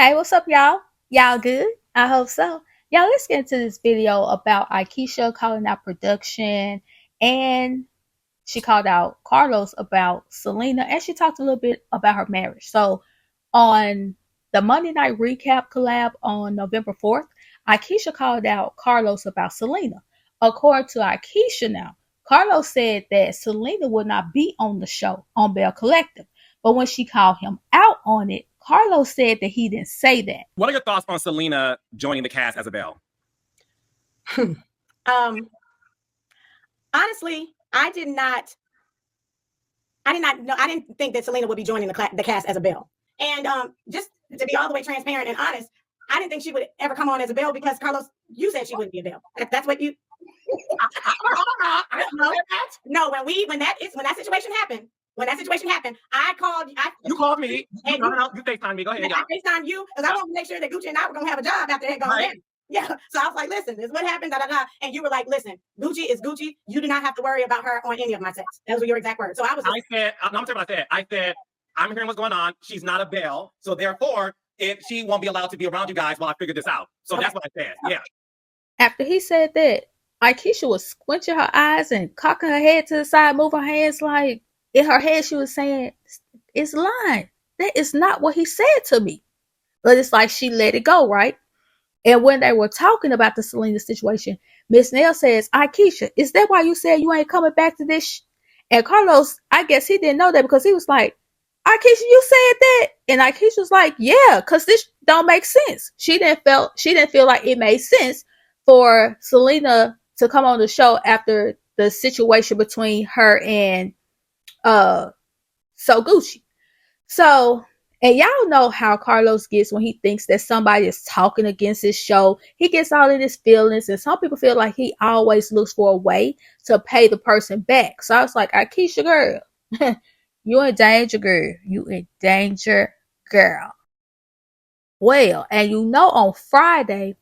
Hey, what's up, y'all? Y'all good? I hope so. Y'all, let's get into this video about Aikisha calling out production, and she called out Carlos about Selena, and she talked a little bit about her marriage. So, on the Monday Night Recap collab on November 4th, Aikisha called out Carlos about Selena. According to Aikisha now, Carlos said that Selena would not be on the show on Belle Collective. But when she called him out on it, Carlos said that he didn't say that. What are your thoughts on Selena joining the cast as a Belle? Honestly, I did not know. I didn't think that Selena would be joining the cast as a Belle. And just to be all the way transparent and honest, I didn't think she would ever come on as a Belle because Carlos, you said she wouldn't be a Belle. That's what you. No, when that situation happened. When that situation happened, I called. You called me. You FaceTimed me. Go ahead, y'all. I FaceTimed you because I wanted to make sure that Gucci and I were gonna have a job after that gone in. Yeah. So I was like, listen, this is what happened, da da da. And you were like, listen, Gucci is Gucci. You do not have to worry about her on any of my sets. Those were your exact words. So I was. I said, I'm telling you what I said. I said, I'm hearing what's going on. She's not a Belle, so therefore, she won't be allowed to be around you guys while I figure this out. So that's what I said. Yeah. After he said that, Aikisha was squinching her eyes and cocking her head to the side, moving her hands like in her head she was saying, "It's lying. That is not what he said to me." But it's like she let it go, right? And when they were talking about the Selena situation, Miss Nell says, "Aikisha, is that why you said you ain't coming back to this?" And Carlos, I guess he didn't know that because he was like, "Aikisha, you said that?" And Aikisha was like, "Yeah, because this don't make sense." She didn't feel like it made sense for Selena to come on the show after the situation between her and So Gucci. So, and y'all know how Carlos gets when he thinks that somebody is talking against his show. He gets all of his feelings, and some people feel like he always looks for a way to pay the person back. So I was like, Aikisha, girl, you in danger, girl. You in danger, girl. Well, and you know on Friday,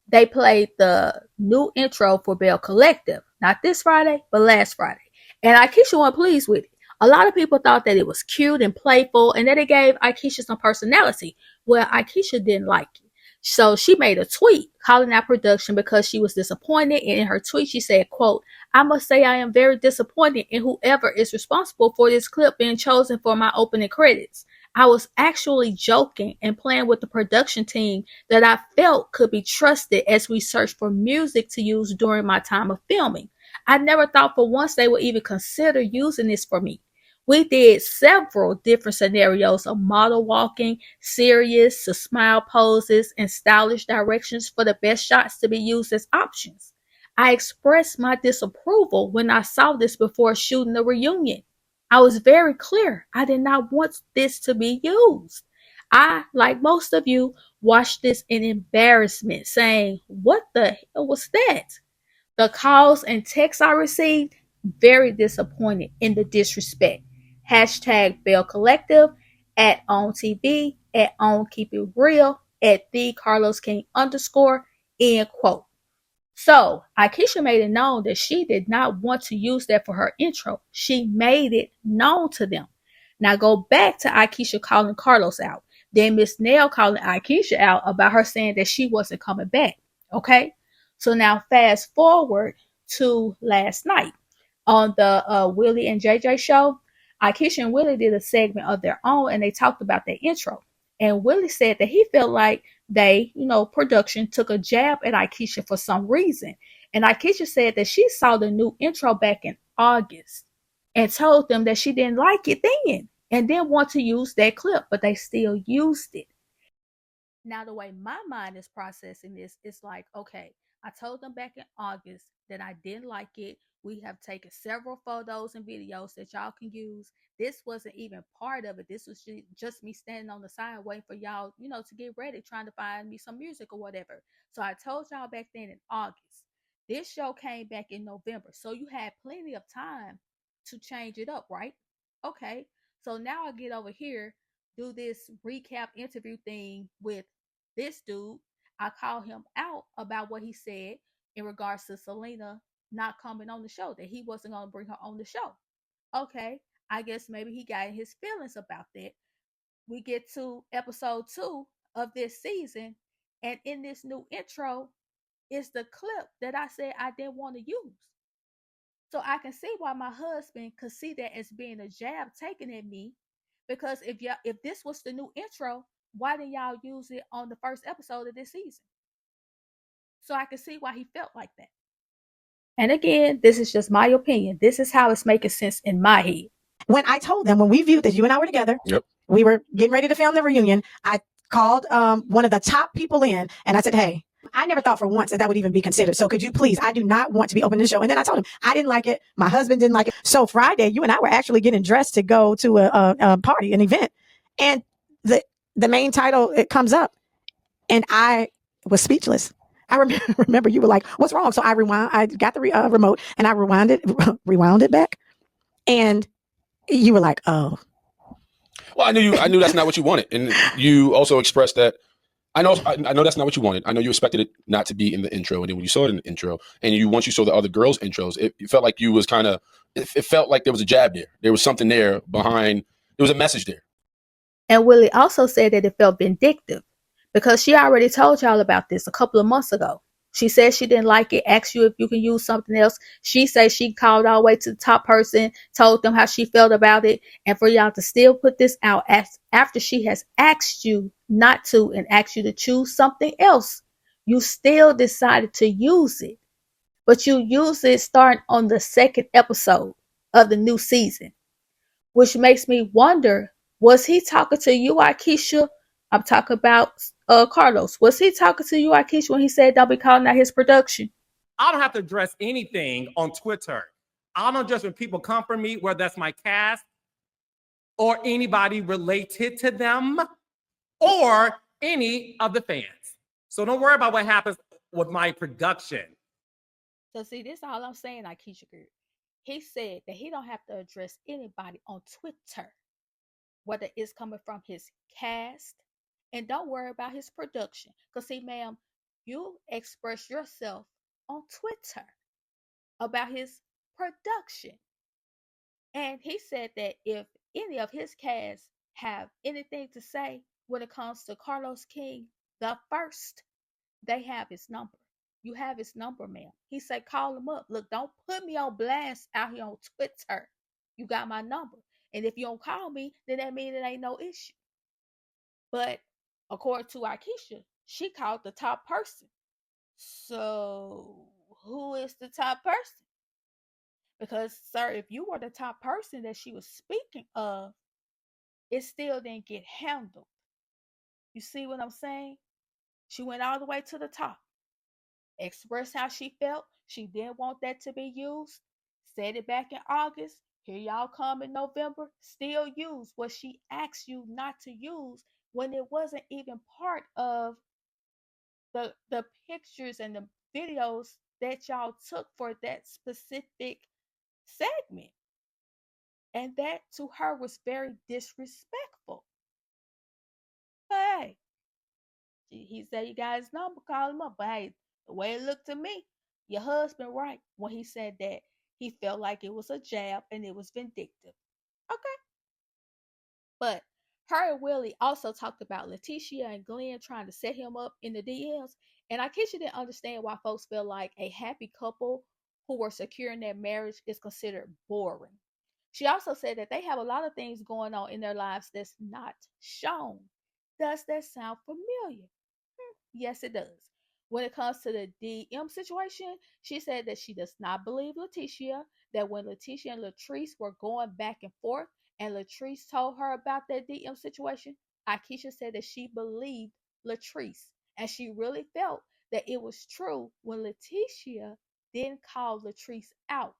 they played the new intro for Belle Collective. Not this Friday, but last Friday. And Aikisha wasn't pleased with it. A lot of people thought that it was cute and playful and that it gave Aikisha some personality. Well, Aikisha didn't like it. So she made a tweet calling out production because she was disappointed. And in her tweet, she said, quote, "I must say I am very disappointed in whoever is responsible for this clip being chosen for my opening credits. I was actually joking and playing with the production team that I felt could be trusted as we searched for music to use during my time of filming. I never thought for once they would even consider using this for me. We did several different scenarios of model walking, serious to smile poses, and stylish directions for the best shots to be used as options. I expressed my disapproval when I saw this before shooting the reunion. I was very clear. I did not want this to be used. I, like most of you, watched this in embarrassment, saying, what the hell was that? The calls and texts I received, very disappointed in the disrespect. Hashtag Belle Collective, at On TV, at On Keep It Real, at the Carlos King underscore, end quote. So Aikisha made it known that she did not want to use that for her intro. She made it known to them. Now go back to Aikisha calling Carlos out. Then Miss Nell calling Aikisha out about her saying that she wasn't coming back. Okay? So now fast forward to last night on the Willie and JJ show. Aikisha and Willie did a segment of their own and they talked about their intro. And Willie said that he felt like production took a jab at Aikisha for some reason. And Aikisha said that she saw the new intro back in August and told them that she didn't like it then and didn't want to use that clip, but they still used it. Now, the way my mind is processing this, it's like, okay, I told them back in August that I didn't like it. We have taken several photos and videos that y'all can use. This wasn't even part of it. This was just me standing on the side waiting for y'all, to get ready, trying to find me some music or whatever. So I told y'all back then in August. This show came back in November. So you had plenty of time to change it up, right? Okay. So now I get over here, do this recap interview thing with this dude. I call him out about what he said in regards to Selena not coming on the show, that he wasn't going to bring her on the show. Okay, I guess maybe he got his feelings about that. We get to episode 2. of this season. And in this new intro is the clip that I said I didn't want to use. So I can see why my husband could see that as being a jab taken at me. Because if this was the new intro, why didn't y'all use it on the first episode of this season? So I can see why he felt like that. And again, this is just my opinion. This is how it's making sense in my head. When I told them, when we viewed this, you and I were together, Yep. we were getting ready to film the reunion. I called one of the top people in and I said, hey, I never thought for once that would even be considered. So could you please, I do not want to be opening the show. And then I told him I didn't like it. My husband didn't like it. So Friday, you and I were actually getting dressed to go to a party, an event. And the main title, it comes up and I was speechless. I remember you were like, what's wrong? So I got the remote and I rewound it back. And you were like, oh. Well, I knew that's not what you wanted. And you also expressed that I know that's not what you wanted. I know you expected it not to be in the intro. And then when you saw it in the intro and once you saw the other girls' intros, it felt like you was it felt like there was a jab there. There was something there behind, there was a message there. And Willie also said that it felt vindictive because she already told y'all about this a couple of months ago. She said she didn't like it, asked you if you can use something else. She said she called all the way to the top person, told them how she felt about it, and for y'all to still put this out after she has asked you not to and asked you to choose something else, you still decided to use it. But you used it starting on the second episode of the new season, which makes me wonder, was he talking to you, Aikisha? I'm talking about Carlos. Was he talking to you, Aikisha, when he said don't be calling out his production? I don't have to address anything on Twitter. I don't just when people come for me, whether that's my cast or anybody related to them or any of the fans. So don't worry about what happens with my production. So see, this is all I'm saying, Aikisha girl. He said that he don't have to address anybody on Twitter, whether it's coming from his cast, and don't worry about his production. Because see, ma'am, you express yourself on Twitter about his production. And he said that if any of his cast have anything to say when it comes to Carlos King, the first, they have his number. You have his number, ma'am. He said, call him up. Look, don't put me on blast out here on Twitter. You got my number. And if you don't call me, then that means it ain't no issue. But according to Aikisha, she called the top person. So who is the top person? Because, sir, if you were the top person that she was speaking of, it still didn't get handled. You see what I'm saying? She went all the way to the top, expressed how she felt. She didn't want that to be used. Said it back in August. Here y'all come in November. Still use what she asked you not to use when it wasn't even part of the pictures and the videos that y'all took for that specific segment. And that to her was very disrespectful. But hey, he said you got his number, call him up. But hey, the way it looked to me, your husband right when he said that he felt like it was a jab and it was vindictive. Okay. But her and Willie also talked about Letitia and Glenn trying to set him up in the DMs. And Aikisha didn't understand why folks feel like a happy couple who were secure in their marriage is considered boring. She also said that they have a lot of things going on in their lives that's not shown. Does that sound familiar? Yes, it does. When it comes to the DM situation, she said that she does not believe Letitia, that when Letitia and Latrice were going back and forth, and Latrice told her about that DM situation, Aikisha said that she believed Latrice. And she really felt that it was true when Letitia didn't call Latrice out.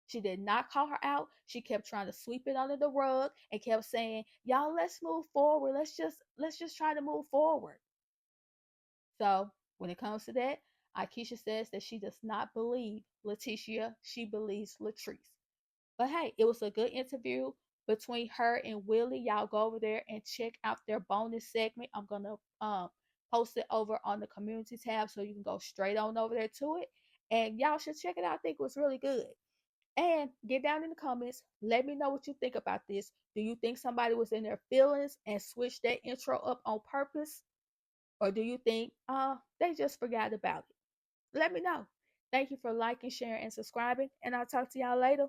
She did not call her out. She kept trying to sweep it under the rug and kept saying, "Y'all, let's move forward. Let's just try to move forward." So when it comes to that, Aikisha says that she does not believe Letitia. She believes Latrice. But hey, it was a good interview between her and Willie. Y'all go over there and check out their bonus segment. I'm gonna post it over on the community tab so you can go straight on over there to it. And y'all should check it out. I think it was really good. And get down in the comments. Let me know what you think about this. Do you think somebody was in their feelings and switched that intro up on purpose? Or do you think, they just forgot about it? Let me know. Thank you for liking, sharing, and subscribing, and I'll talk to y'all later.